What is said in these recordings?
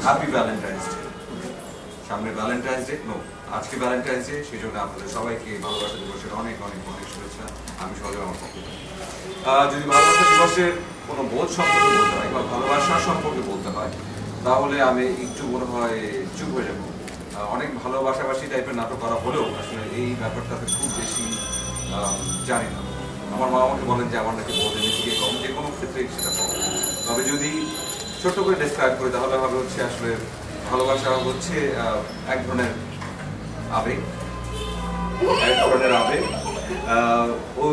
Happy Valentine's day. সামনে Valentine's day, no আজকে Valentine's day, সেই জন্য আপনাদের সবাইকে ভালোবাসা দিবসের অনেক অনেক অনেক শুভেচ্ছা। আমি সহজে আমার পক্ষে যদি ভালোবাসা দিবসের কোনো বোধ সম্পর্কে বলতে হয় বা ভালোবাসার সম্পর্কে বলতে হয় তাহলে আমি একটু মনে হয় চুপ হয়ে যাবো। অনেক ভালোবাসাবাসী টাইপের নাটক করা হলেও আসলে এই ব্যাপারটাতে খুব বেশি জানি না। আমার মা আমাকে বলেন যে আমার নাকি বোধ থেকে কম, যে কোনো ক্ষেত্রে সেটা কম। তবে যদি ছোট্ট করে ডেসক্রাইব করি তাহলে হবে হচ্ছে আসলে ভালোবাসা হচ্ছে এক ধরনের আবেগ, এক ধরনের আবেগ। ও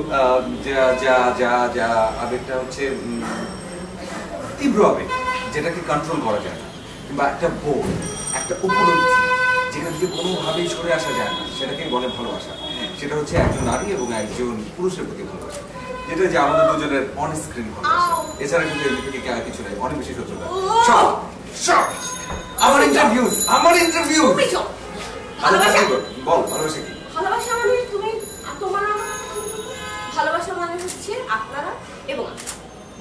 যা যা যা যা আবেগটা হচ্ছে তীব্র আবেগ, যেটাকে কন্ট্রোল করা যায় না, কিংবা একটা বোধ, একটা উপলব্ধি যেখান থেকে কোনোভাবেই সরে আসা যায় না, সেটাকেই বলে ভালোবাসা। সেটা হচ্ছে একজন নারী এবং একজন পুরুষের প্রতি ভালোবাসা, যেটা যে আমাদের দুজনের অন স্ক্রিন ভালোবাসা। এছাড়া কিন্তু এর থেকে আর কিছু নেই, অনেক বেশি সত্যতা। আমার ইন্টারভিউ, আমার ইন্টারভিউ। ভালোবাসা বল, ভালোবাসা কি? ভালোবাসা মানে তুমি তোমার আমার, ভালোবাসা মানে হচ্ছে আপনারা এবং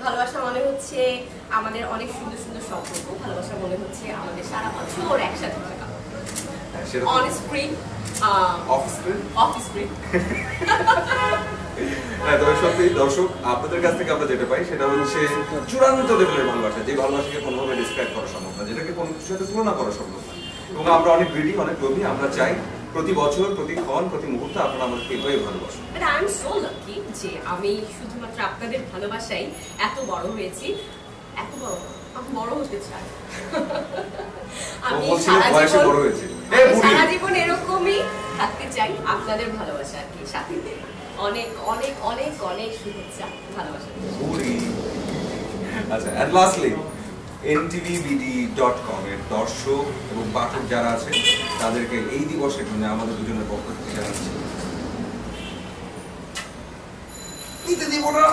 ভালোবাসা মানে হচ্ছে আমাদের অনেক সুন্দর সুন্দর সম্পর্ক। ভালোবাসা মনে হচ্ছে আমাদের সারা বছর একসাথে থাকা, on screen, off screen, off screen. হ্যাঁ, তবে সত্যি দর্শক আপনাদের কাছ থেকে আমরা যেটা পাই সেটা হচ্ছে চূড়ান্ত লেভেলের ভালোবাসা, যে ভালোবাসাকে কোনোভাবে ডিসক্রাইব করা সম্ভব না, যেটাকে কোনো কিছুর সাথে তুলনা করা সম্ভব না। এবং আমরা অনেক গ্রিডি, অনেক লোভী। আমরা চাই প্রতি বছর, প্রতি ক্ষণ, প্রতি মুহূর্তে আপনারা আমাদেরকে এভাবেই ভালোবাসেন। আই এম সো লাকি যে আমি শুধুমাত্র আপনাদের ভালোবাসায় এত বড় হয়েছি। এত বড়, আমি বড় হতে চাই। আমি সারা জীবন এরকমই থাকতে চাই আপনাদের ভালোবাসা আর কি, সাথে অনেক অনেক অনেক অনেক শুভেচ্ছা, ভালোবাসা। আচ্ছা, এন্ড লাস্টলি ntvbd.com এর দর্শক এবং পাঠক যারা আছে তাদেরকে এই দিবসের জন্য আমাদের দুজনের পক্ষ থেকে জানাচ্ছি নিতে দিব না,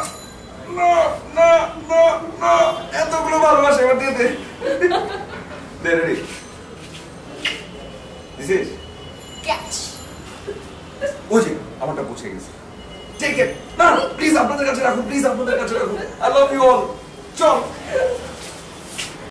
না না না না, এতগুলো ভালোবাসা এবার দিয়ে দে। Ready, this is catch. ওই যে আমারটা পৌঁছে গেছে। Take it. না প্লিজ আপনাদের কাছে রাখুন, প্লিজ আপনাদের কাছে রাখুন। I love you all. চল।